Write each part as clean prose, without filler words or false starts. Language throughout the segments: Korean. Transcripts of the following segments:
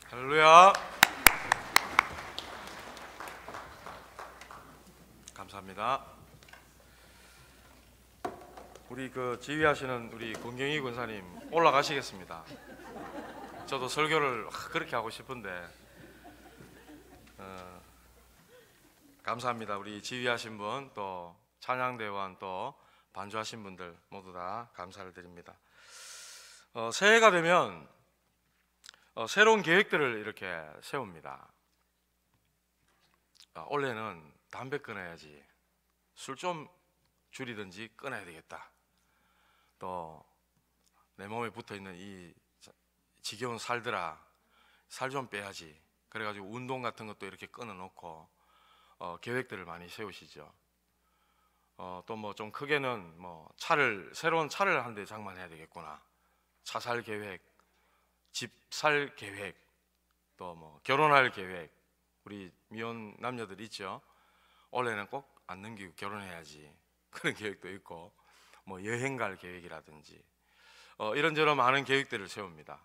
할렐루야. 감사합니다. 우리 지휘하시는 우리 권경희 권사님 올라가시겠습니다. 저도 설교를 그렇게 하고 싶은데 감사합니다. 우리 지휘하신 분, 또 찬양대원, 또 반주하신 분들 모두 다 감사를 드립니다. 새해가 되면 새로운 계획들을 이렇게 세웁니다. 올해는 담배 끊어야지, 술 좀 줄이든지 끊어야 되겠다. 또 내 몸에 붙어있는 이 지겨운 살들아, 살 좀 빼야지. 그래가지고 운동 같은 것도 이렇게 끊어놓고 계획들을 많이 세우시죠. 또 뭐 좀 크게는 새로운 차를 한 대 장만해야 되겠구나. 차 살 계획, 집 살 계획, 또 결혼할 계획. 우리 미혼 남녀들 있죠. 올해는 꼭 안 넘기고 결혼해야지. 그런 계획도 있고, 여행 갈 계획이라든지 이런저런 많은 계획들을 세웁니다.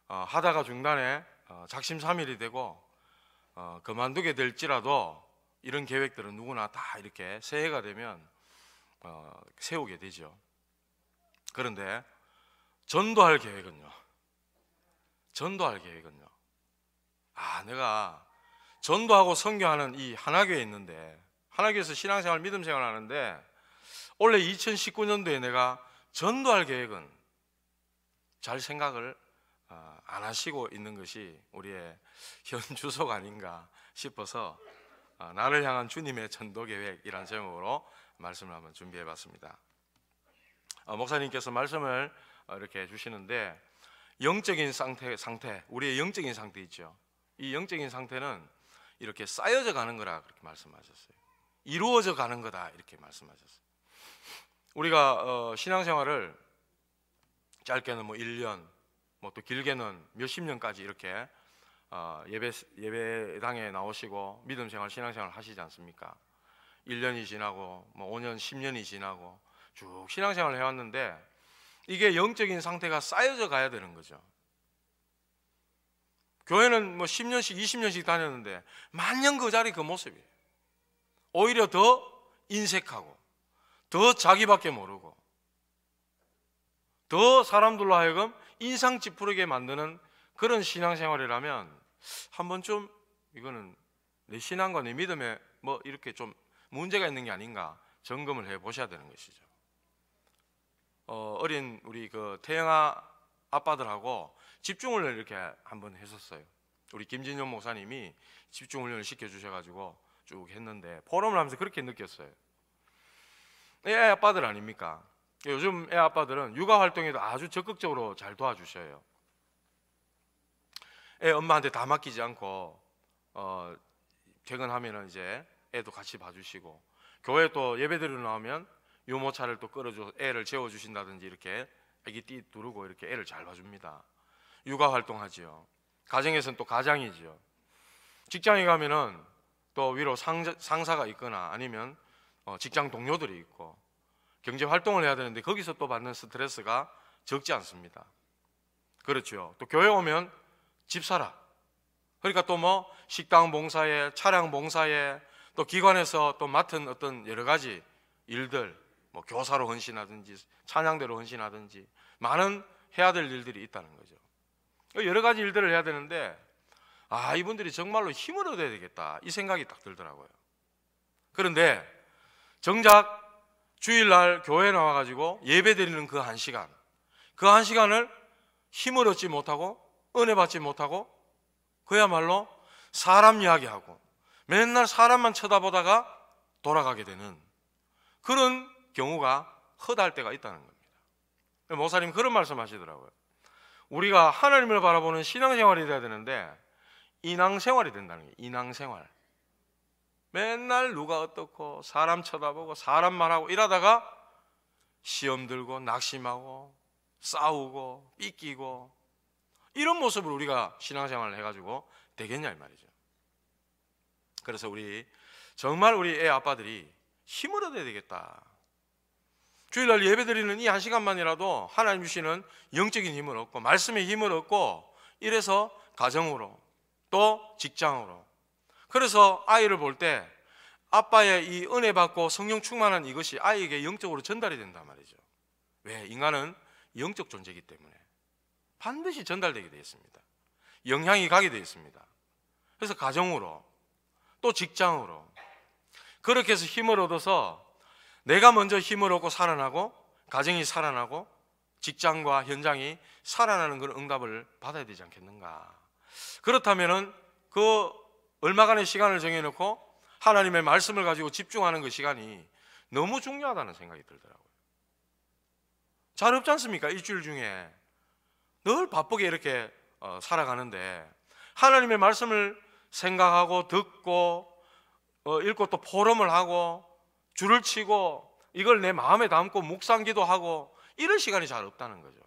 하다가 중단에 작심삼일이 되고 그만두게 될지라도 이런 계획들은 누구나 다 이렇게 새해가 되면 세우게 되죠. 그런데 전도할 계획은요? 내가 전도하고 선교하는 이 하나교회에 있는데, 하나교회에서 신앙생활, 믿음생활 하는데 원래 2019년도에 내가 전도할 계획은 잘 생각을 안 하시고 있는 것이 우리의 현 주소가 아닌가 싶어서 나를 향한 주님의 전도 계획이라는 제목으로 말씀을 한번 준비해 봤습니다. 목사님께서 말씀을 이렇게 해주시는데, 영적인 상태, 우리의 영적인 상태 있죠. 이 영적인 상태는 이렇게 쌓여져 가는 거라 그렇게 말씀하셨어요. 이루어져 가는 거다 이렇게 말씀하셨어요. 우리가 신앙생활을 짧게는 1년, 또 길게는 몇십 년까지 이렇게 예배당에 나오시고 믿음생활, 신앙생활 하시지 않습니까? 1년이 지나고 5년, 10년이 지나고 쭉 신앙생활을 해왔는데 이게 영적인 상태가 쌓여져 가야 되는 거죠. 교회는 10년씩 20년씩 다녔는데 만년 그 자리 그 모습이에요. 오히려 더 인색하고 더 자기밖에 모르고 더 사람들로 하여금 인상 찌푸리게 만드는 그런 신앙생활이라면 한 번쯤 이거는 내 신앙과 내 믿음에 이렇게 좀 문제가 있는 게 아닌가 점검을 해 보셔야 되는 것이죠. 어린 우리 태영아 아빠들하고 집중훈련을 이렇게 한번 했었어요. 우리 김진영 목사님이 집중훈련을 시켜주셔가지고 쭉 했는데 포럼을 하면서 그렇게 느꼈어요. 애 아빠들 아닙니까? 요즘 애 아빠들은 육아 활동에도 아주 적극적으로 잘 도와주셔요. 애 엄마한테 다 맡기지 않고 퇴근하면은 이제 애도 같이 봐주시고, 교회 또 예배드리러 나오면 유모차를 또 끌어줘 애를 재워주신다든지 이렇게 애기 띠 두르고 이렇게 애를 잘 봐줍니다. 육아 활동하지요. 가정에서는 또 가장이지요. 직장에 가면은 또 위로 상사가 있거나 아니면 직장 동료들이 있고 경제 활동을 해야 되는데 거기서 또 받는 스트레스가 적지 않습니다. 그렇죠. 또 교회 오면 집사라. 그러니까 또 식당 봉사에, 차량 봉사에, 또 기관에서 또 맡은 어떤 여러 가지 일들, 교사로 헌신하든지 찬양대로 헌신하든지 많은 해야 될 일들이 있다는 거죠. 여러 가지 일들을 해야 되는데 이분들이 정말로 힘을 얻어야 되겠다 이 생각이 딱 들더라고요. 그런데 정작 주일날 교회에 나와가지고 예배 드리는 그 한 시간을 힘을 얻지 못하고 은혜 받지 못하고 그야말로 사람 이야기하고 맨날 사람만 쳐다보다가 돌아가게 되는 그런 경우가 허다할 때가 있다는 겁니다. 목사님 그런 말씀 하시더라고요. 우리가 하나님을 바라보는 신앙생활이 돼야 되는데 인왕생활이 된다는 거예요. 인왕생활. 맨날 누가 어떻고 사람 쳐다보고 사람 말하고 이러다가 시험 들고 낙심하고 싸우고 삐끼고 이런 모습을 우리가 신앙생활을 해가지고 되겠냐 이 말이죠. 그래서 정말 우리 애 아빠들이 힘을 얻어야 되겠다. 주일날 예배드리는 이 한 시간만이라도 하나님 주시는 영적인 힘을 얻고 말씀의 힘을 얻고 이래서 가정으로, 또 직장으로. 그래서 아이를 볼 때 아빠의 이 은혜 받고 성령 충만한 이것이 아이에게 영적으로 전달이 된단 말이죠. 왜? 인간은 영적 존재이기 때문에 반드시 전달되게 되어 있습니다. 영향이 가게 되어 있습니다. 그래서 가정으로, 또 직장으로, 그렇게 해서 힘을 얻어서 내가 먼저 힘을 얻고 살아나고, 가정이 살아나고, 직장과 현장이 살아나는 그런 응답을 받아야 되지 않겠는가. 그렇다면은 그 얼마간의 시간을 정해놓고 하나님의 말씀을 가지고 집중하는 그 시간이 너무 중요하다는 생각이 들더라고요. 잘 없지 않습니까? 일주일 중에 늘 바쁘게 이렇게 살아가는데 하나님의 말씀을 생각하고 듣고 읽고 또 포럼을 하고 줄을 치고 이걸 내 마음에 담고 묵상기도 하고 이럴 시간이 잘 없다는 거죠.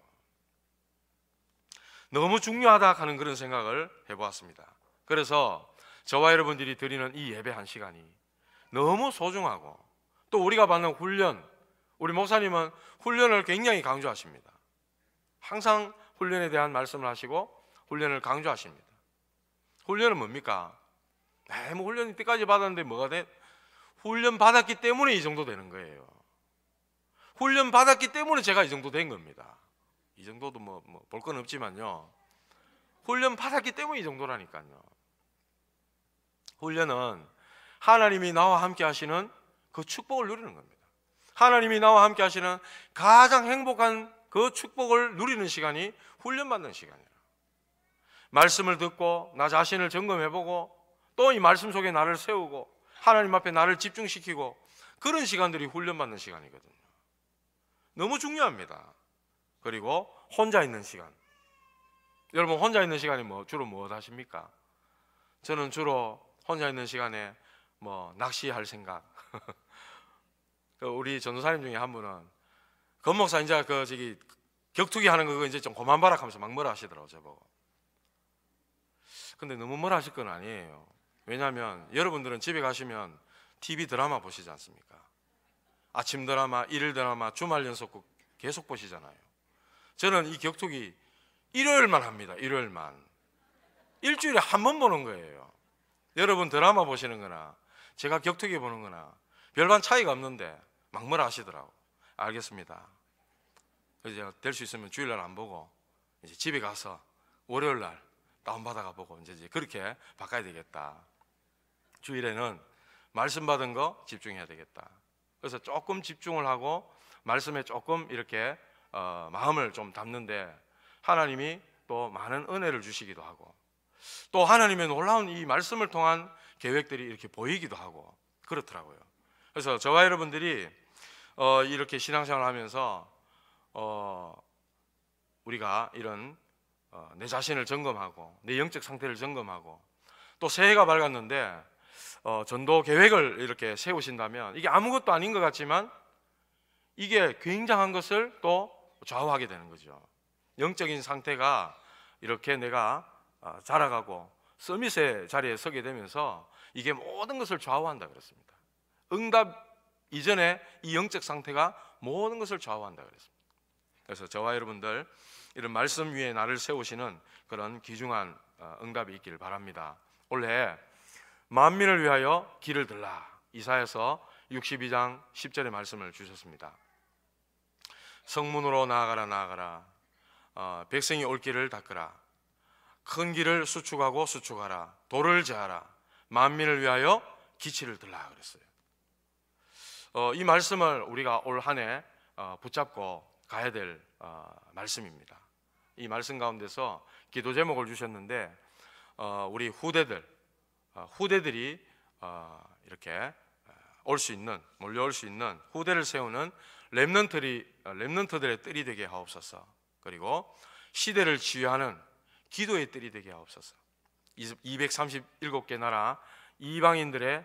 너무 중요하다 하는 그런 생각을 해보았습니다. 그래서 저와 여러분들이 드리는 이 예배 한 시간이 너무 소중하고, 또 우리가 받는 훈련, 우리 목사님은 훈련을 굉장히 강조하십니다. 항상 훈련에 대한 말씀을 하시고 훈련을 강조하십니다. 훈련은 뭡니까? 뭐 훈련 이때까지 받았는데 뭐가 돼? 훈련 받았기 때문에 이 정도 되는 거예요. 훈련 받았기 때문에 제가 이 정도 된 겁니다. 이 정도도 뭐 볼 건 없지만요, 훈련 받았기 때문에 이 정도라니까요. 훈련은 하나님이 나와 함께 하시는 그 축복을 누리는 겁니다. 하나님이 나와 함께 하시는 가장 행복한 그 축복을 누리는 시간이 훈련받는 시간이에요. 말씀을 듣고 나 자신을 점검해보고 또 이 말씀 속에 나를 세우고 하나님 앞에 나를 집중시키고, 그런 시간들이 훈련받는 시간이거든요. 너무 중요합니다. 그리고 혼자 있는 시간. 여러분, 혼자 있는 시간이 주로 뭐 하십니까? 저는 주로 혼자 있는 시간에 낚시할 생각. 우리 전도사님 중에 한 분은 건목사 이제 격투기 하는 거 이제 좀 그만 봐라 하면서 막 뭐라 하시더라고요, 저보고. 근데 너무 뭐라 하실 건 아니에요. 왜냐하면 여러분들은 집에 가시면 TV 드라마 보시지 않습니까? 아침 드라마, 일일 드라마, 주말 연속극 계속 보시잖아요. 저는 이 격투기 일요일만 합니다. 일요일만. 일주일에 한 번 보는 거예요. 여러분 드라마 보시는 거나 제가 격투기 보는 거나 별반 차이가 없는데 막 뭐라 하시더라고. 알겠습니다. 그래서 제가 될 수 있으면 주일날 안 보고 이제 집에 가서 월요일날 다운받아가 보고 이제 그렇게 바꿔야 되겠다. 주일에는 말씀 받은 거 집중해야 되겠다. 그래서 조금 집중을 하고 말씀에 조금 이렇게 마음을 좀 담는데 하나님이 또 많은 은혜를 주시기도 하고, 또 하나님의 놀라운 이 말씀을 통한 계획들이 이렇게 보이기도 하고 그렇더라고요. 그래서 저와 여러분들이 이렇게 신앙생활을 하면서 우리가 이런 내 자신을 점검하고 내 영적 상태를 점검하고, 또 새해가 밝았는데 전도 계획을 이렇게 세우신다면 이게 아무것도 아닌 것 같지만 이게 굉장한 것을 또 좌우하게 되는 거죠. 영적인 상태가 이렇게 내가 자라가고 서밋의 자리에 서게 되면서 이게 모든 것을 좌우한다 그랬습니다. 응답 이전에 이 영적 상태가 모든 것을 좌우한다 그랬습니다. 그래서 저와 여러분들 이런 말씀 위에 나를 세우시는 그런 귀중한 응답이 있기를 바랍니다. 올해 만민을 위하여 길을 들라, 이사야서 62장 10절의 말씀을 주셨습니다. 성문으로 나아가라 나아가라, 백성이 올 길을 닦으라, 큰 길을 수축하고 수축하라, 돌을 제하라, 만민을 위하여 기치를 들라 그랬어요. 이 말씀을 우리가 올 한 해 붙잡고 가야 될 말씀입니다. 이 말씀 가운데서 기도 제목을 주셨는데 우리 후대들이 이렇게 올 수 있는, 몰려올 수 있는 후대를 세우는 렘넌트들의 뜰이 되게 하옵소서. 그리고 시대를 지휘하는 기도의 뜰이 되게 하옵소서. 237개 나라 이방인들의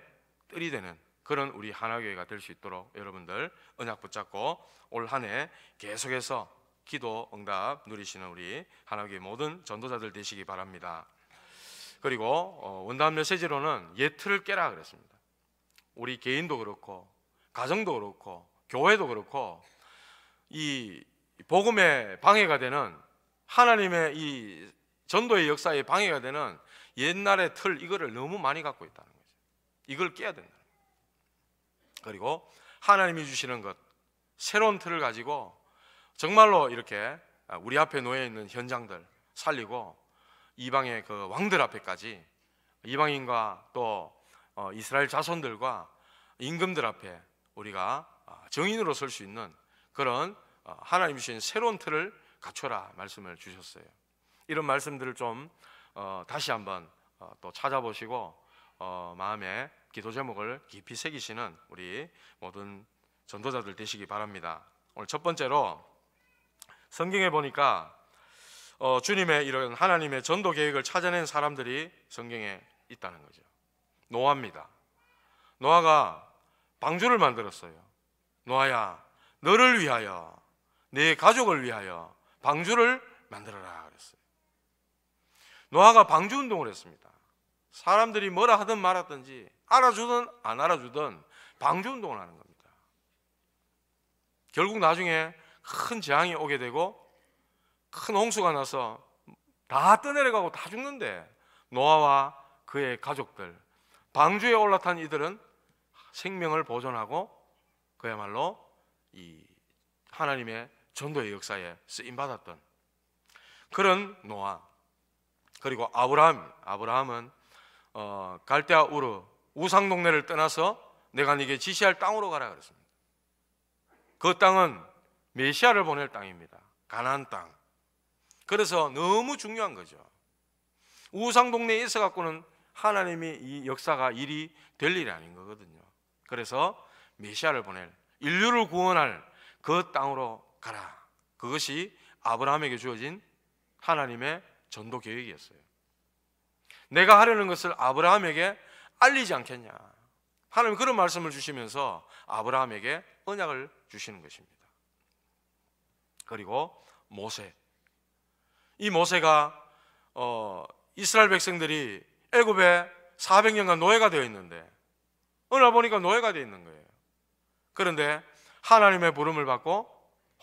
뜰이 되는 그런 우리 하나교회가 될 수 있도록 여러분들 언약 붙잡고 올 한 해 계속해서 기도 응답 누리시는 우리 하나교회 모든 전도자들 되시기 바랍니다. 그리고 원단 메시지로는 옛 틀을 깨라 그랬습니다. 우리 개인도 그렇고 가정도 그렇고 교회도 그렇고 이 복음에 방해가 되는 하나님의 이 전도의 역사에 방해가 되는 옛날의 틀, 이거를 너무 많이 갖고 있다는 거죠. 이걸 깨야 된다. 그리고 하나님이 주시는 것, 새로운 틀을 가지고 정말로 이렇게 우리 앞에 놓여 있는 현장들 살리고 이방의 그 왕들 앞에까지, 이방인과 또 이스라엘 자손들과 임금들 앞에 우리가 정인으로 설 수 있는 그런 하나님이 주신 새로운 틀을 갖춰라 말씀을 주셨어요. 이런 말씀들을 좀 다시 한번 또 찾아보시고 마음에 기도 제목을 깊이 새기시는 우리 모든 전도자들 되시기 바랍니다. 오늘 첫 번째로 성경에 보니까 주님의 이런 하나님의 전도 계획을 찾아낸 사람들이 성경에 있다는 거죠. 노아입니다. 노아가 방주를 만들었어요. 노아야, 너를 위하여, 네 가족을 위하여 방주를 만들어라 그랬어요. 노아가 방주 운동을 했습니다. 사람들이 뭐라 하든 말았든지 알아주든 안 알아주든 방주 운동을 하는 겁니다. 결국 나중에 큰 재앙이 오게 되고 큰 홍수가 나서 다 떠내려가고 다 죽는데 노아와 그의 가족들, 방주에 올라탄 이들은 생명을 보존하고 그야말로 이 하나님의 전도의 역사에 쓰임받았던 그런 노아. 그리고 아브라함은 갈대아 우르 우상동네를 떠나서 내가 네게 지시할 땅으로 가라 그랬습니다. 그 땅은 메시아를 보낼 땅입니다. 가나안 땅. 그래서 너무 중요한 거죠. 우상동네에 있어 갖고는 하나님이 이 역사가 일이 될 일이 아닌 거거든요. 그래서 메시아를 보낼, 인류를 구원할 그 땅으로 가라. 그것이 아브라함에게 주어진 하나님의 전도 계획이었어요. 내가 하려는 것을 아브라함에게 알리지 않겠냐. 하나님 그런 말씀을 주시면서 아브라함에게 언약을 주시는 것입니다. 그리고 모세. 이 모세가 이스라엘 백성들이 애굽에 400년간 노예가 되어 있는데 어느 날 보니까 노예가 되어 있는 거예요. 그런데 하나님의 부름을 받고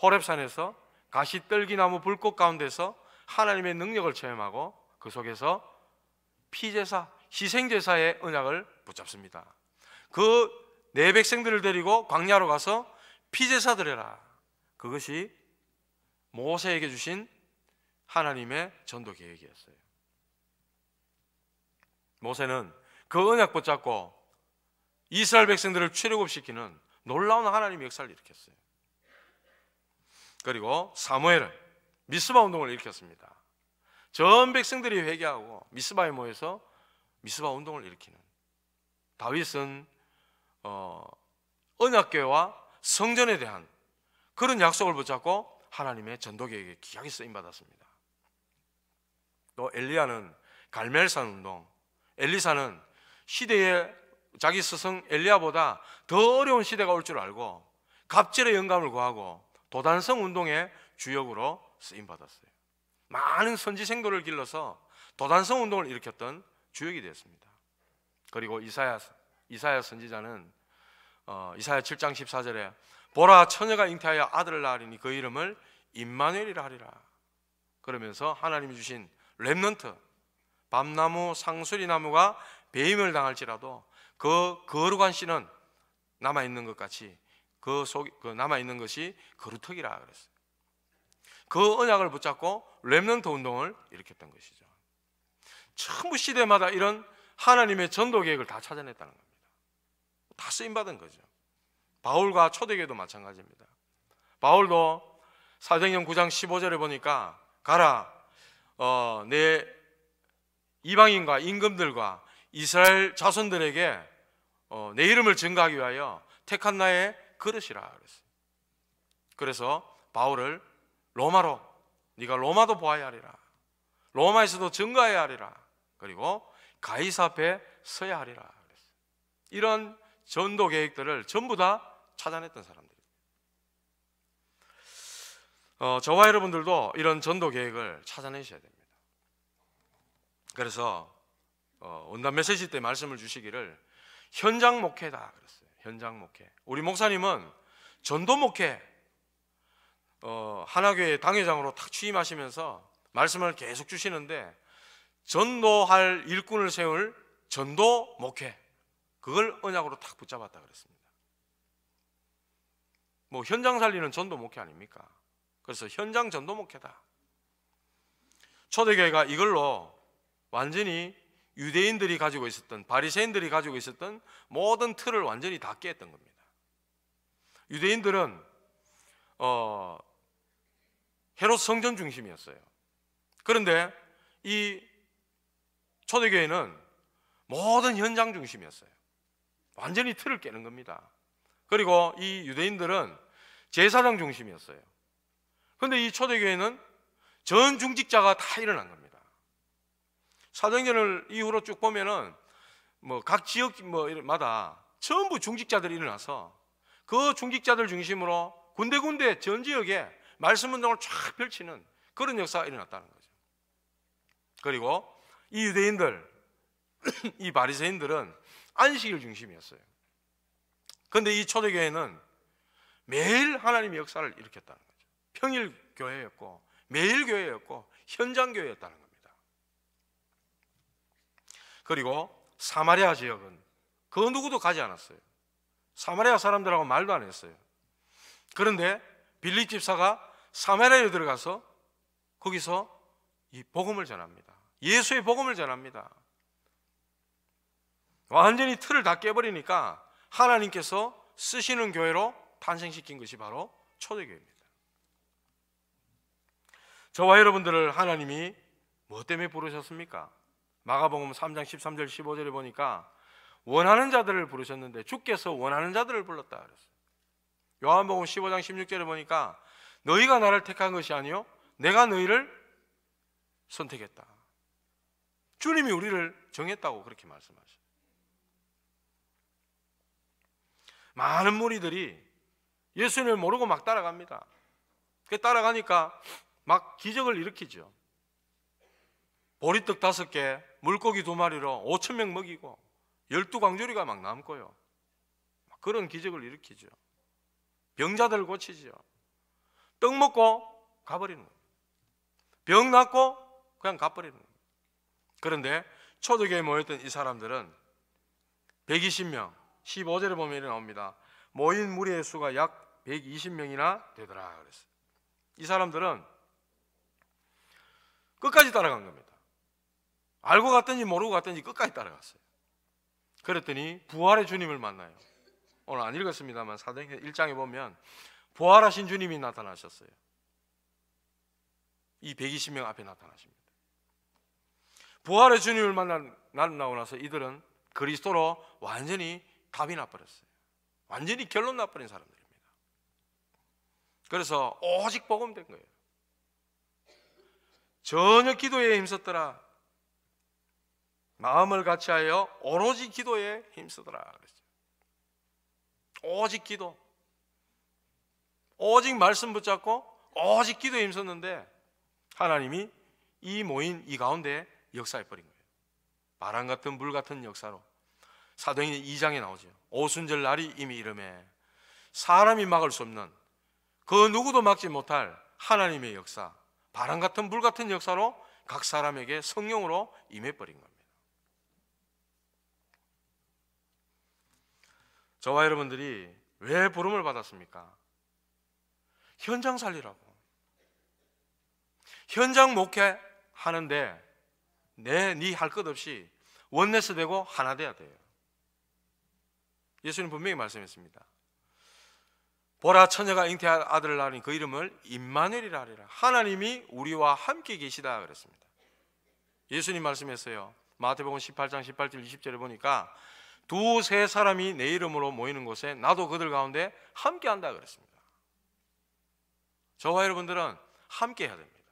호렙산에서 가시떨기나무 불꽃 가운데서 하나님의 능력을 체험하고 그 속에서 피제사, 희생제사의 언약을 붙잡습니다. 그 내 백성들을 데리고 광야로 가서 피제사 드려라. 그것이 모세에게 주신 하나님의 전도 계획이었어요. 모세는 그 언약 붙잡고 이스라엘 백성들을 출애굽시키는 놀라운 하나님의 역사를 일으켰어요. 그리고 사무엘은 미스바 운동을 일으켰습니다. 전 백성들이 회개하고 미스바에 모여서 미스바 운동을 일으키는. 다윗은 언약궤와 성전에 대한 그런 약속을 붙잡고 하나님의 전도 계획에 귀하게 쓰임받았습니다. 또 엘리야는 갈멜산 운동, 엘리사는 시대에 자기 스승 엘리야보다 더 어려운 시대가 올 줄 알고 갑절의 영감을 구하고 도단성 운동의 주역으로 쓰임받았어요. 많은 선지생도를 길러서 도단성 운동을 일으켰던 주역이 되었습니다. 그리고 이사야 선지자는 이사야 7장 14절에 보라 처녀가 잉태하여 아들을 낳으리니 그 이름을 임마누엘이라 하리라. 그러면서 하나님이 주신 렘넌트, 밤나무 상수리나무가 배임을 당할지라도 그 거룩한 씨는 남아있는 것 같이 그 남아있는 것이 거루턱이라 그랬어요. 그 언약을 붙잡고 렘넌트 운동을 일으켰던 것이죠. 전부 시대마다 이런 하나님의 전도 계획을 다 찾아냈다는 겁니다. 다 쓰임받은 거죠. 바울과 초대교회도 마찬가지입니다. 바울도 사도행전 9장 15절에 보니까 가라, 내 이방인과 임금들과 이스라엘 자손들에게 내 이름을 증거하기 위하여 택한 나의 그릇이라 그랬어요. 그래서 바울을 로마로, 네가 로마도 보아야 하리라, 로마에서도 증거해야 하리라, 그리고 가이사 앞에 서야 하리라 그랬어요. 이런 전도 계획들을 전부 다 찾아냈던 사람들입니다. 저와 여러분들도 이런 전도 계획을 찾아내셔야 됩니다. 그래서 원단 메시지 때 말씀을 주시기를 현장 목회다 그랬어요. 현장 목회. 우리 목사님은 전도 목회, 하나교회 당회장으로 탁 취임하시면서 말씀을 계속 주시는데 전도할 일꾼을 세울 전도 목회, 그걸 언약으로 탁 붙잡았다 그랬습니다. 뭐 현장 살리는 전도 목회 아닙니까? 그래서 현장 전도 목회다. 초대교회가 이걸로 완전히 유대인들이 가지고 있었던, 바리새인들이 가지고 있었던 모든 틀을 완전히 다 깼던 겁니다. 유대인들은 헤롯 성전 중심이었어요. 그런데 이 초대교회는 모든 현장 중심이었어요. 완전히 틀을 깨는 겁니다. 그리고 이 유대인들은 제사장 중심이었어요. 그런데 이 초대교회는 전 중직자가 다 일어난 겁니다. 사도행전을 이후로 쭉 보면은 뭐 각 지역마다 전부 중직자들이 일어나서 그 중직자들 중심으로 군데군데 전 지역에 말씀 운동을 쫙 펼치는 그런 역사가 일어났다는 거죠. 그리고 이 유대인들, 이 바리새인들은 안식일 중심이었어요. 그런데 이 초대교회는 매일 하나님의 역사를 일으켰다는 거죠. 평일 교회였고 매일 교회였고 현장 교회였다는 겁니다. 그리고 사마리아 지역은 그 누구도 가지 않았어요. 사마리아 사람들하고 말도 안 했어요. 그런데 빌립 집사가 사마리아에 들어가서 거기서 이 복음을 전합니다. 예수의 복음을 전합니다. 완전히 틀을 다 깨버리니까 하나님께서 쓰시는 교회로 탄생시킨 것이 바로 초대교회입니다. 저와 여러분들을 하나님이 무엇 때문에 부르셨습니까? 마가복음 3장 13절 15절에 보니까 원하는 자들을 부르셨는데 주께서 원하는 자들을 불렀다 그랬어요. 요한복음 15장 16절에 보니까 너희가 나를 택한 것이 아니요 내가 너희를 선택했다. 주님이 우리를 정했다고 그렇게 말씀하셔요. 많은 무리들이 예수님을 모르고 막 따라갑니다. 그 따라가니까 막 기적을 일으키죠. 보리떡 5개, 물고기 2마리로 5,000명 먹이고 12광주리가 막 남고요. 그런 기적을 일으키죠. 병자들을 고치죠. 떡 먹고 가버리는 거예요. 병 낫고 그냥 가버리는 거예요. 그런데 초대교회에 모였던 이 사람들은 120명, 15절에 보면 이렇게 나옵니다. 모인 무리의 수가 약 120명이나 되더라 그랬어요. 이 사람들은 끝까지 따라간 겁니다. 알고 갔든지 모르고 갔든지 끝까지 따라갔어요. 그랬더니 부활의 주님을 만나요. 오늘 안 읽었습니다만 사도행전 1장에 보면 부활하신 주님이 나타나셨어요. 이 120명 앞에 나타나십니다. 부활의 주님을 만나고 나서 이들은 그리스도로 완전히 답이 나버렸어요. 완전히 결론 나버린 사람들입니다. 그래서 오직 복음된 거예요. 전혀 기도에 힘썼더라. 마음을 같이하여 오로지 기도에 힘쓰더라 그랬어요. 오직 기도, 오직 말씀 붙잡고 오직 기도에 힘썼는데 하나님이 이 모인 이 가운데 역사해버린 거예요. 바람 같은 물 같은 역사로. 사도행전 2장에 나오죠. 오순절 날이 이미 이름에 사람이 막을 수 없는 그 누구도 막지 못할 하나님의 역사, 바람 같은 물 같은 역사로 각 사람에게 성령으로 임해버린 겁니다. 저와 여러분들이 왜 부름을 받았습니까? 현장 살리라고. 현장 목회 하는데 네 할 것 없이 원내스 되고 하나 돼야 돼요. 예수님 분명히 말씀했습니다. 보라 처녀가 잉태할 아들을 낳으니 그 이름을 임마누엘이라 하리라. 하나님이 우리와 함께 계시다 그랬습니다. 예수님 말씀했어요. 마태복음 18장 18절 20절에 보니까 2-3 사람이 내 이름으로 모이는 곳에 나도 그들 가운데 함께 한다 그랬습니다. 저와 여러분들은 함께 해야 됩니다.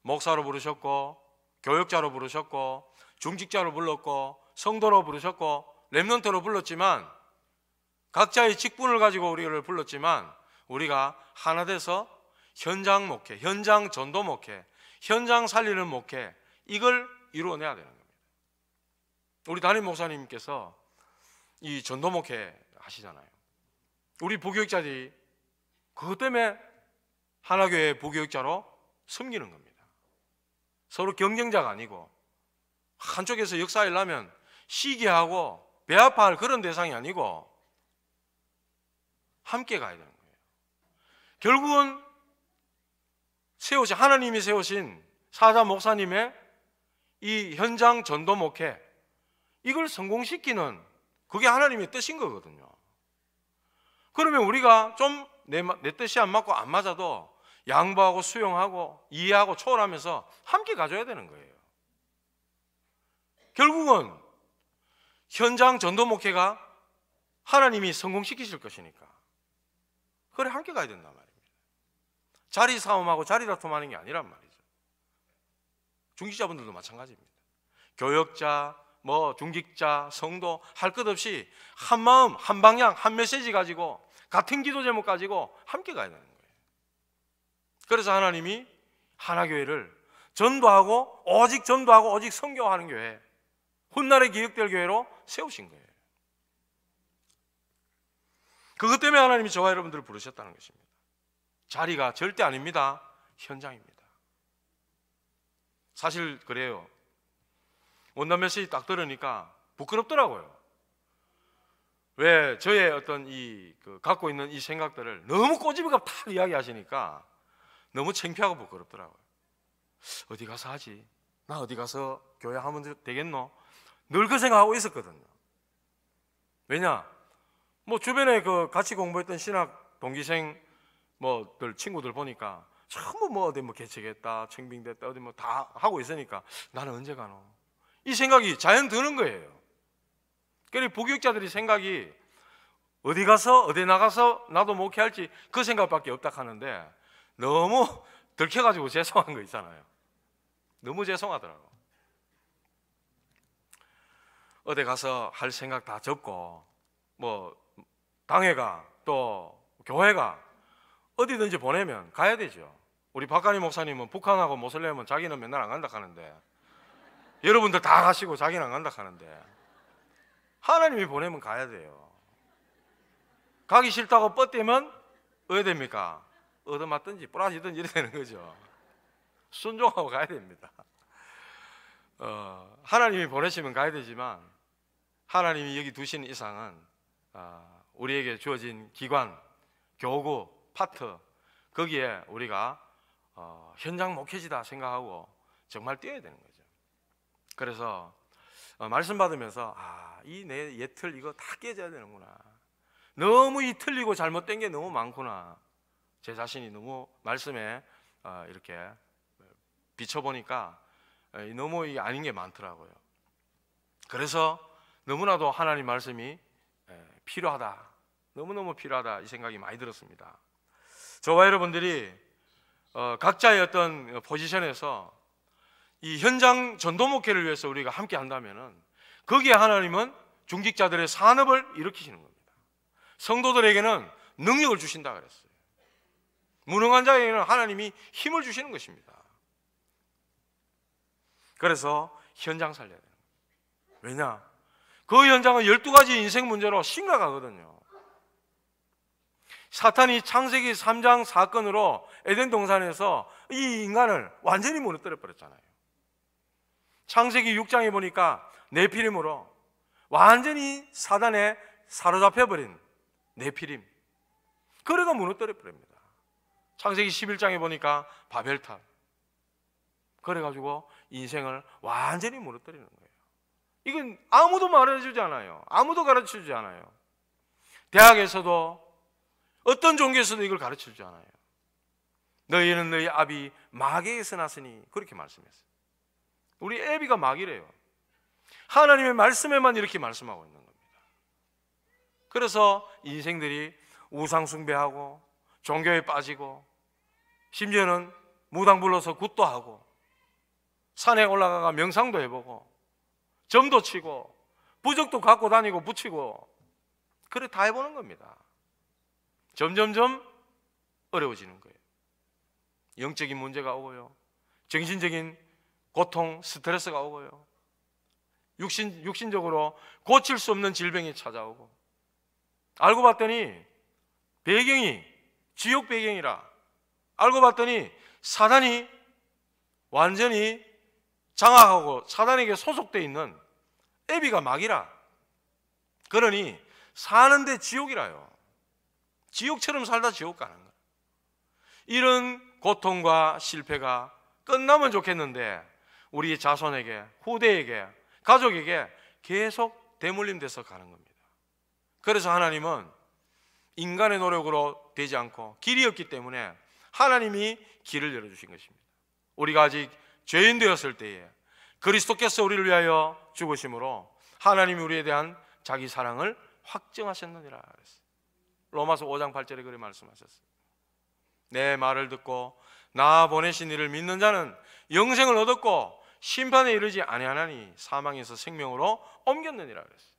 목사로 부르셨고 교역자로 부르셨고 중직자로 불렀고 성도로 부르셨고 렘넌트로 불렀지만 각자의 직분을 가지고 우리를 불렀지만 우리가 하나 돼서 현장 목회, 현장 전도 목회, 현장 살리는 목회 이걸 이루어내야 되는 겁니다. 우리 담임 목사님께서 이 전도 목회 하시잖아요. 우리 부교육자들이 그것 때문에 하나교회 부교육자로 섬기는 겁니다. 서로 경쟁자가 아니고 한쪽에서 역사하려면 시기하고 배아파할 그런 대상이 아니고 함께 가야 되는 거예요. 결국은 하나님이 세우신 사자 목사님의 이 현장 전도 목회, 이걸 성공시키는 그게 하나님의 뜻인 거거든요. 그러면 우리가 좀 내 뜻이 안 맞고 안 맞아도 양보하고 수용하고 이해하고 초월하면서 함께 가져야 되는 거예요. 결국은 현장 전도 목회가 하나님이 성공시키실 것이니까 그래 함께 가야 된단 말입니다. 자리 싸움하고 자리 다툼하는 게 아니란 말이죠. 중직자분들도 마찬가지입니다. 교역자, 중직자, 성도 할 것 없이 한 마음, 한 방향, 한 메시지 가지고 같은 기도 제목 가지고 함께 가야 되는 거예요. 그래서 하나님이 하나교회를 전도하고 오직 선교하는 교회, 훗날에 기억될 교회로 세우신 거예요. 그것 때문에 하나님이 저와 여러분들을 부르셨다는 것입니다. 자리가 절대 아닙니다. 현장입니다. 사실 그래요. 원단 메시지 딱 들으니까 부끄럽더라고요. 왜 저의 어떤 갖고 있는 이 생각들을 너무 꼬집어가 다 이야기하시니까 너무 창피하고 부끄럽더라고요. 어디 가서 하지? 나 어디 가서 교회 하면 되겠노? 늘 그 생각하고 있었거든요. 왜냐? 주변에 같이 공부했던 신학 동기생 친구들 보니까 전부 어디 개척했다, 청빙됐다, 어디 다 하고 있으니까 나는 언제 가노? 이 생각이 자연 드는 거예요. 그래서 부교육자들이 생각이 어디 가서 어디 나가서 나도 목회할지 그 생각밖에 없다 하는데 너무 들켜가지고 죄송한 거 있잖아요. 너무 죄송하더라고. 어디 가서 할 생각 다 접고 당회가 또 교회가 어디든지 보내면 가야 되죠. 우리 박가니 목사님은 북한하고 모슬렘은 자기는 맨날 안 간다 하는데 여러분들 다 가시고 자기는 안 간다 하는데 하나님이 보내면 가야 돼요. 가기 싫다고 뻗대면 어디 됩니까? 얻어맞든지 뿌라지든지 이래 되는 거죠. 순종하고 가야 됩니다. 하나님이 보내시면 가야 되지만 하나님이 여기 두신 이상은 우리에게 주어진 기관, 교구, 파트 거기에 우리가 현장 목회지다 생각하고 정말 뛰어야 되는 거죠. 그래서 말씀 받으면서 이 내 옛틀 이거 다 깨져야 되는구나. 너무 이 틀리고 잘못된 게 너무 많구나. 제 자신이 너무 말씀에 이렇게 비춰보니까 너무 아닌 게 많더라고요. 그래서 너무나도 하나님 말씀이 필요하다, 너무너무 필요하다 이 생각이 많이 들었습니다. 저와 여러분들이 각자의 어떤 포지션에서 이 현장 전도 목회를 위해서 우리가 함께 한다면은 거기에 하나님은 중직자들의 산업을 일으키시는 겁니다. 성도들에게는 능력을 주신다 그랬어요. 무능한 자에게는 하나님이 힘을 주시는 것입니다. 그래서 현장 살려야 돼요. 왜냐? 그 현장은 12가지 인생 문제로 심각하거든요. 사탄이 창세기 3장 사건으로 에덴 동산에서 이 인간을 완전히 무너뜨려 버렸잖아요. 창세기 6장에 보니까 네피림으로 완전히 사단에 사로잡혀버린 네피림, 그래가 무너뜨려 버립니다. 창세기 11장에 보니까 바벨탑, 그래가지고 인생을 완전히 무너뜨리는 거예요. 이건 아무도 말해주지 않아요. 아무도 가르쳐주지 않아요. 대학에서도 어떤 종교에서도 이걸 가르쳐주지 않아요. 너희는 너희 아비 마귀에서 났으니 그렇게 말씀했어요. 우리 애비가 마귀래요. 하나님의 말씀에만 이렇게 말씀하고 있는 겁니다. 그래서 인생들이 우상 숭배하고 종교에 빠지고 심지어는 무당 불러서 굿도 하고 산에 올라가가 명상도 해보고 점도 치고 부적도 갖고 다니고 붙이고 그래 다 해보는 겁니다. 점점점 어려워지는 거예요. 영적인 문제가 오고요, 정신적인 고통, 스트레스가 오고요, 육신적으로 고칠 수 없는 질병이 찾아오고, 알고 봤더니 배경이 지옥 배경이라 알고 봤더니 사단이 완전히 장악하고 사단에게 소속되어 있는 애비가 막이라. 그러니 사는데 지옥이라요. 지옥처럼 살다 지옥 가는 거예요. 이런 고통과 실패가 끝나면 좋겠는데 우리 자손에게, 후대에게, 가족에게 계속 대물림돼서 가는 겁니다. 그래서 하나님은 인간의 노력으로 되지 않고 길이 없기 때문에 하나님이 길을 열어주신 것입니다. 우리가 아직 죄인 되었을 때에 그리스도께서 우리를 위하여 죽으심으로 하나님이 우리에 대한 자기 사랑을 확증하셨느니라 그랬어요. 로마서 5장 8절에 그렇게 말씀하셨어요. 내 말을 듣고 나 보내신 이를 믿는 자는 영생을 얻었고 심판에 이르지 아니하나니 사망에서 생명으로 옮겼느니라 그랬어요.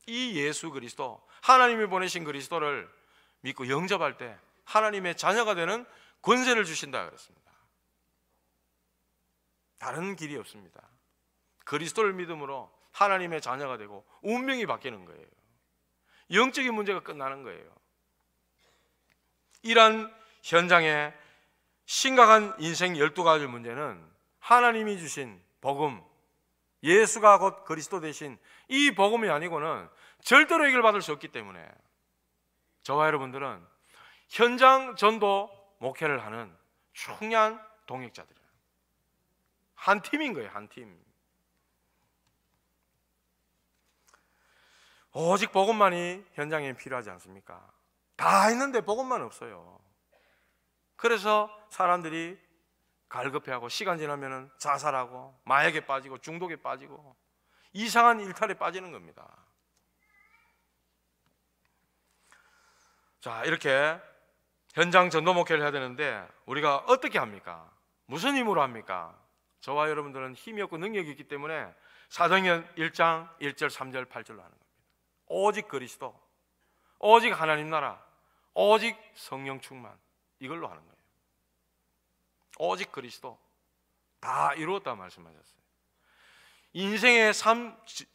이 예수 그리스도, 하나님이 보내신 그리스도를 믿고 영접할 때 하나님의 자녀가 되는 권세를 주신다 그랬습니다. 다른 길이 없습니다. 그리스도를 믿음으로 하나님의 자녀가 되고 운명이 바뀌는 거예요. 영적인 문제가 끝나는 거예요. 이러한 현장의 심각한 인생 12가지 문제는 하나님이 주신 복음, 예수가 곧 그리스도 되신 이 복음이 아니고는 절대로 해결받을 수 없기 때문에 저와 여러분들은 현장 전도 목회를 하는 중요한 동역자들이에요. 한 팀인 거예요. 한 팀. 오직 복음만이 현장에 필요하지 않습니까? 다 있는데 복음만 없어요. 그래서 사람들이 갈급해하고 시간 지나면 자살하고 마약에 빠지고 중독에 빠지고 이상한 일탈에 빠지는 겁니다. 자, 이렇게 현장 전도 목회를 해야 되는데 우리가 어떻게 합니까? 무슨 힘으로 합니까? 저와 여러분들은 힘이 없고 능력이 있기 때문에 사도행전 1장 1절 3절 8절로 하는 겁니다. 오직 그리스도, 오직 하나님 나라, 오직 성령 충만, 이걸로 하는 거예요. 오직 그리스도, 다 이루었다 말씀하셨어요. 인생의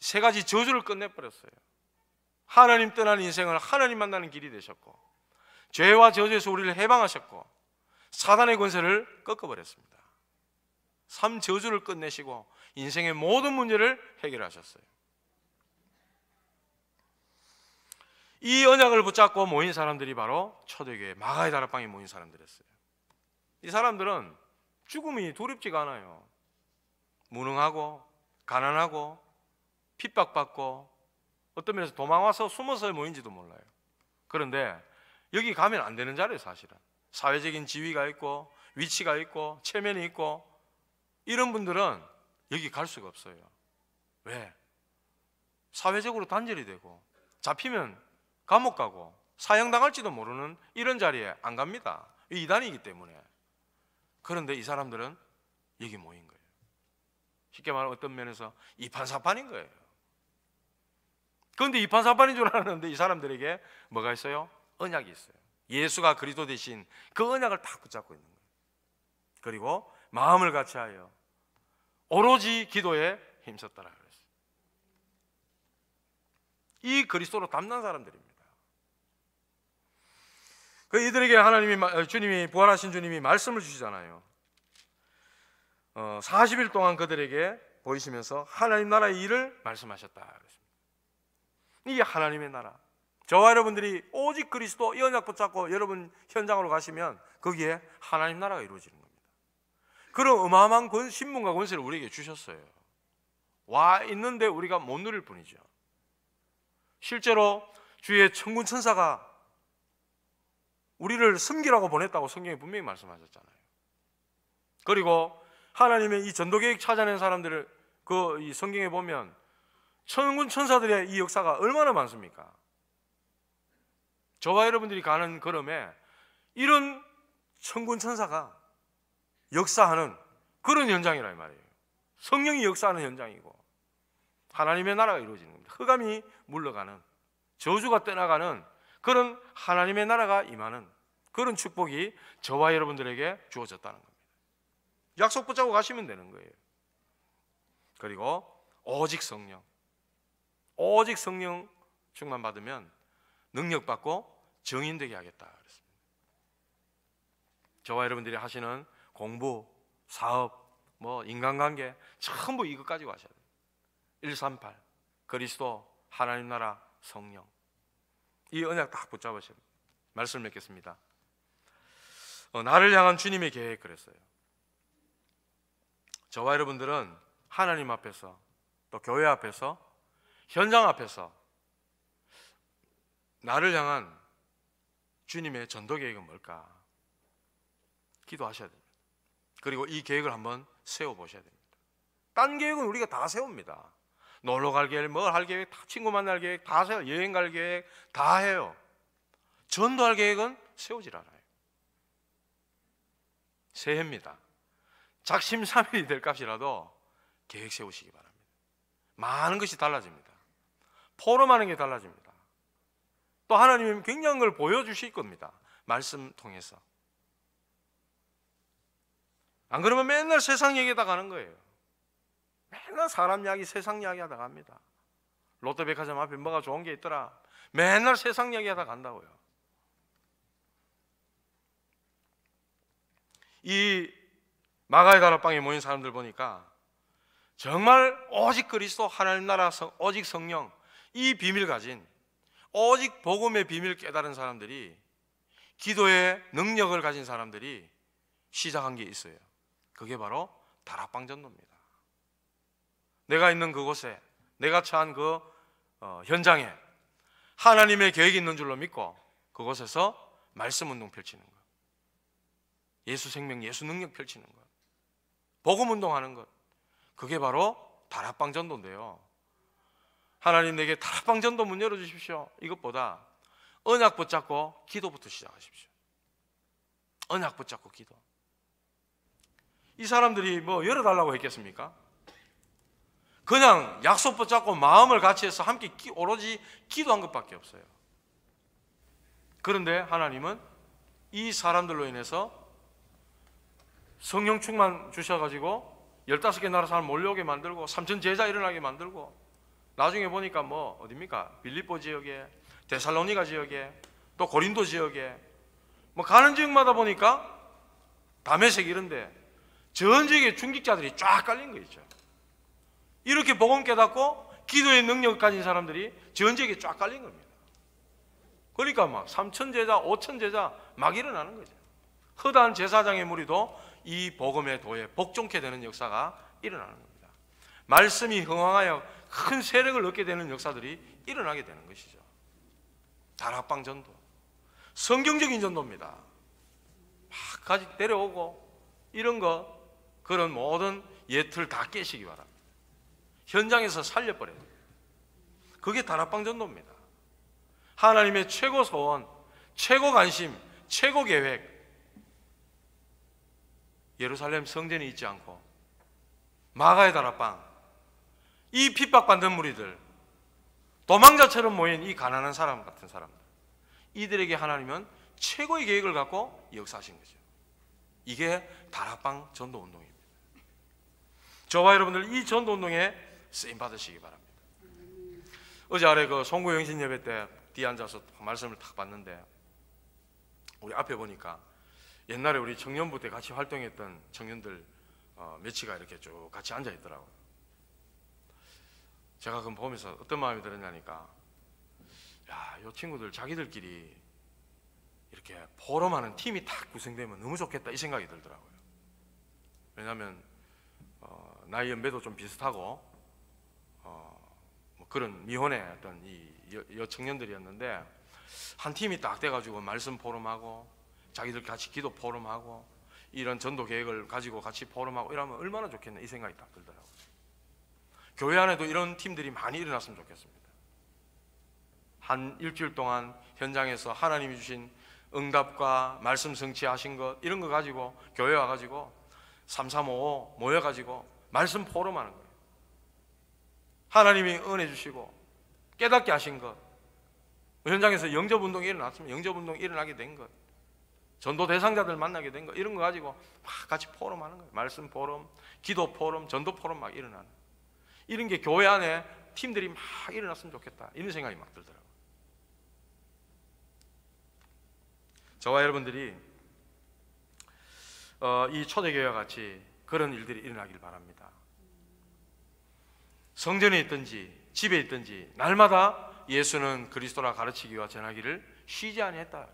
세 가지 저주를 끝내버렸어요. 하나님 떠난 인생을 하나님 만나는 길이 되셨고, 죄와 저주에서 우리를 해방하셨고, 사단의 권세를 꺾어버렸습니다. 3저주를 끝내시고 인생의 모든 문제를 해결하셨어요. 이 언약을 붙잡고 모인 사람들이 바로 초대교회 마가의 다락방에 모인 사람들이었어요. 이 사람들은 죽음이 두렵지가 않아요. 무능하고 가난하고 핍박받고 어떤 면에서 도망와서 숨어서 모인지도 몰라요. 그런데 여기 가면 안 되는 자리예요. 사실은 사회적인 지위가 있고 위치가 있고 체면이 있고 이런 분들은 여기 갈 수가 없어요. 왜? 사회적으로 단절이 되고 잡히면 감옥 가고 사형당할지도 모르는 이런 자리에 안 갑니다. 이단이기 때문에. 그런데 이 사람들은 여기 모인 거예요. 쉽게 말하면 어떤 면에서 이판사판인 거예요. 그런데 이판사판인 줄 알았는데 이 사람들에게 뭐가 있어요? 언약이 있어요. 예수가 그리스도 대신 그 언약을 딱 붙잡고 있는 거예요. 그리고 마음을 같이하여 오로지 기도에 힘썼더라 그랬어요. 이 그리스도로 담난 사람들입니다. 그 이들에게 주님이 부활하신 주님이 말씀을 주시잖아요. 40일 동안 그들에게 보이시면서 하나님 나라의 일을 말씀하셨다 그랬습니다. 이게 하나님의 나라. 저와 여러분들이 오직 그리스도 이 언약 붙잡고 여러분 현장으로 가시면 거기에 하나님 나라가 이루어지는 겁니다. 그런 어마어마한 신분과 권세를 우리에게 주셨어요. 와 있는데 우리가 못 누릴 뿐이죠. 실제로 주의 천군 천사가 우리를 섬기라고 보냈다고 성경에 분명히 말씀하셨잖아요. 그리고 하나님의 이 전도계획 찾아낸 사람들을 이 성경에 보면 천군 천사들의 이 역사가 얼마나 많습니까? 저와 여러분들이 가는 걸음에 이런 천군 천사가 역사하는 그런 현장이라 이 말이에요. 성령이 역사하는 현장이고 하나님의 나라가 이루어지는 겁니다. 흑암이 물러가는, 저주가 떠나가는 그런 하나님의 나라가 임하는 그런 축복이 저와 여러분들에게 주어졌다는 겁니다. 약속 붙잡고 가시면 되는 거예요. 그리고 오직 성령 충만 받으면 능력 받고 정인되게 하겠다 그랬습니다. 저와 여러분들이 하시는 공부, 사업, 뭐 인간관계 전부 이것 가지고 하셔야 돼요. 138 그리스도, 하나님 나라, 성령, 이 언약 딱 붙잡으셔야 돼요. 말씀을 맺겠습니다. 나를 향한 주님의 계획 그랬어요. 저와 여러분들은 하나님 앞에서 또 교회 앞에서 현장 앞에서 나를 향한 주님의 전도 계획은 뭘까? 기도하셔야 됩니다. 그리고 이 계획을 한번 세워보셔야 됩니다. 딴 계획은 우리가 다 세웁니다. 놀러 갈 계획, 뭘 할 계획, 다 친구 만날 계획 다 세워요. 여행 갈 계획 다 해요. 전도할 계획은 세우질 않아요. 새해입니다. 작심삼일이 될 값이라도 계획 세우시기 바랍니다. 많은 것이 달라집니다. 포럼하는 게 달라집니다. 또 하나님이 굉장한 걸 보여주실 겁니다. 말씀 통해서. 안 그러면 맨날 세상 얘기하다 가는 거예요. 맨날 사람 이야기, 세상 이야기 하다 갑니다. 롯데백화점 앞에 뭐가 좋은 게 있더라. 맨날 세상 이야기 하다 간다고요. 이 마가의 다락방에 모인 사람들 보니까 정말 오직 그리스도, 하나님 나라, 오직 성령, 이 비밀 가진 오직 복음의 비밀을 깨달은 사람들이, 기도의 능력을 가진 사람들이 시작한 게 있어요. 그게 바로 다락방 전도입니다. 내가 있는 그곳에, 내가 처한 그 현장에 하나님의 계획이 있는 줄로 믿고 그곳에서 말씀 운동 펼치는 것, 예수 생명, 예수 능력 펼치는 것, 복음 운동하는 것, 그게 바로 다락방 전도인데요. 하나님 내게 다락방 전도 문 열어주십시오. 이것보다 언약 붙잡고 기도부터 시작하십시오. 언약 붙잡고 기도. 이 사람들이 뭐 열어달라고 했겠습니까? 그냥 약속 붙잡고 마음을 같이 해서 함께 오로지 기도한 것밖에 없어요. 그런데 하나님은 이 사람들로 인해서 성령 충만 주셔가지고 15개 나라 사람 몰려오게 만들고 3천 제자 일어나게 만들고, 나중에 보니까 뭐 어딥니까? 빌립보 지역에, 데살로니가 지역에, 또 고린도 지역에, 뭐 가는 지역마다 보니까 다메섹 이런데 전 지역에 중직자들이 쫙 깔린 거 있죠. 이렇게 복음 깨닫고 기도의 능력 가진 사람들이 전 지역에 쫙 깔린 겁니다. 그러니까 막 3천 제자, 5천 제자 막 일어나는 거죠. 허다한 제사장의 무리도 이 복음의 도에 복종케 되는 역사가 일어나는 겁니다. 말씀이 흥황하여 큰 세력을 얻게 되는 역사들이 일어나게 되는 것이죠. 다락방 전도, 성경적인 전도입니다. 막 가지 데려오고 이런 거, 그런 모든 예틀 다 깨시기 바랍니다. 현장에서 살려버려야 돼요. 그게 다락방 전도입니다. 하나님의 최고 소원, 최고 관심, 최고 계획, 예루살렘 성전이 있지 않고 마가의 다락방, 이 핍박받는 무리들, 도망자처럼 모인 이 가난한 사람 같은 사람들, 이들에게 하나님은 최고의 계획을 갖고 역사하신 거죠. 이게 다락방 전도 운동입니다. 저와 여러분들 이 전도 운동에 쓰임 받으시기 바랍니다. 어제 아래 그 송구 영신 예배 때 뒤에 앉아서 말씀을 딱 봤는데, 우리 앞에 보니까 옛날에 우리 청년부 때 같이 활동했던 청년들 몇치가 이렇게 쭉 같이 앉아 있더라고요. 제가 그걸 보면서 어떤 마음이 들었냐니까, 야, 이 친구들 자기들끼리 이렇게 포럼하는 팀이 딱 구성되면 너무 좋겠다, 이 생각이 들더라고요. 왜냐하면 나이 연배도 좀 비슷하고 뭐 그런 미혼의 어떤 이 여청년들이었는데, 한 팀이 딱 돼가지고 말씀 포럼하고 자기들 같이 기도 포럼하고 이런 전도 계획을 가지고 같이 포럼하고 이러면 얼마나 좋겠나, 이 생각이 딱 들더라고요. 교회 안에도 이런 팀들이 많이 일어났으면 좋겠습니다. 한 일주일 동안 현장에서 하나님이 주신 응답과 말씀 성취하신 것, 이런 거 가지고 교회 와가지고 3355 모여가지고 말씀 포럼하는 거예요. 하나님이 은혜 주시고 깨닫게 하신 것, 현장에서 영접운동이 일어났으면 영접운동이 일어나게 된 것, 전도 대상자들 만나게 된 것, 이런 거 가지고 막 같이 포럼하는 거예요. 말씀 포럼, 기도 포럼, 전도 포럼 막 일어나는, 이런 게 교회 안에 팀들이 막 일어났으면 좋겠다, 이런 생각이 막 들더라고요. 저와 여러분들이 이 초대교회와 같이 그런 일들이 일어나길 바랍니다. 성전에 있든지 집에 있든지 날마다 예수는 그리스도라 가르치기와 전하기를 쉬지 아니했다.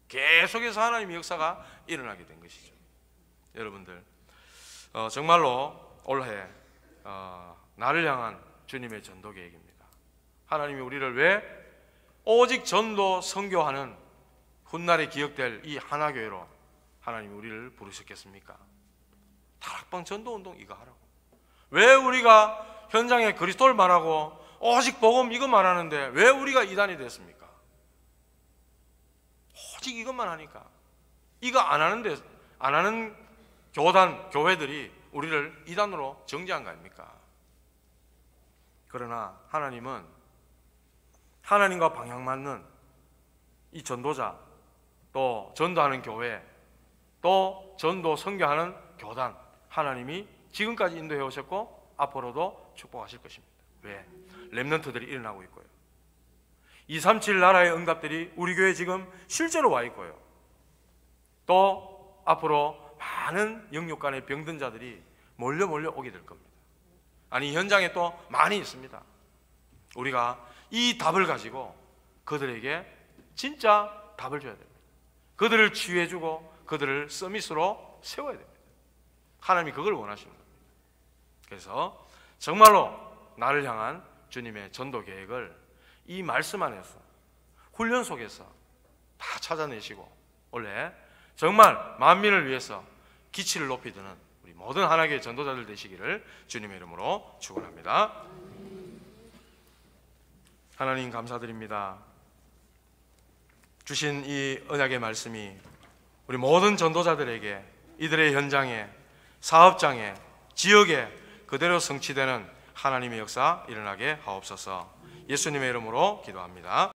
계속해서 하나님의 역사가 일어나게 된 것이죠. 여러분들 정말로 올해 나를 향한 주님의 전도 계획입니다. 하나님이 우리를 왜 오직 전도 선교하는 훗날에 기억될 이 하나교회로 하나님이 우리를 부르셨겠습니까? 다락방 전도운동 이거 하라고. 왜 우리가 현장에 그리스도를 말하고 오직 복음 이거 말하는데 왜 우리가 이단이 됐습니까? 오직 이것만 하니까. 이거 안 하는 교단, 교회들이 우리를 이단으로 정죄한 거 아닙니까? 그러나 하나님은 하나님과 방향 맞는 이 전도자, 또 전도하는 교회, 또 전도 선교하는 교단, 하나님이 지금까지 인도해 오셨고 앞으로도 축복하실 것입니다. 왜? 렘넌트들이 일어나고 있고요. 237 나라의 응답들이 우리 교회에 지금 실제로 와 있고요. 또 앞으로 많은 영육간의 병든 자들이 몰려 오게 될 겁니다. 아니 현장에 또 많이 있습니다. 우리가 이 답을 가지고 그들에게 진짜 답을 줘야 됩니다. 그들을 치유해주고 그들을 서밋으로 세워야 됩니다. 하나님이 그걸 원하시는 겁니다. 그래서 정말로 나를 향한 주님의 전도 계획을 이 말씀 안에서 훈련 속에서 다 찾아내시고 올해 정말 만민을 위해서 기치를 높이 드는 우리 모든 하나님의 전도자들 되시기를 주님의 이름으로 축원합니다. 하나님 감사드립니다. 주신 이 언약의 말씀이 우리 모든 전도자들에게 이들의 현장에, 사업장에, 지역에 그대로 성취되는 하나님의 역사 일어나게 하옵소서. 예수님의 이름으로 기도합니다.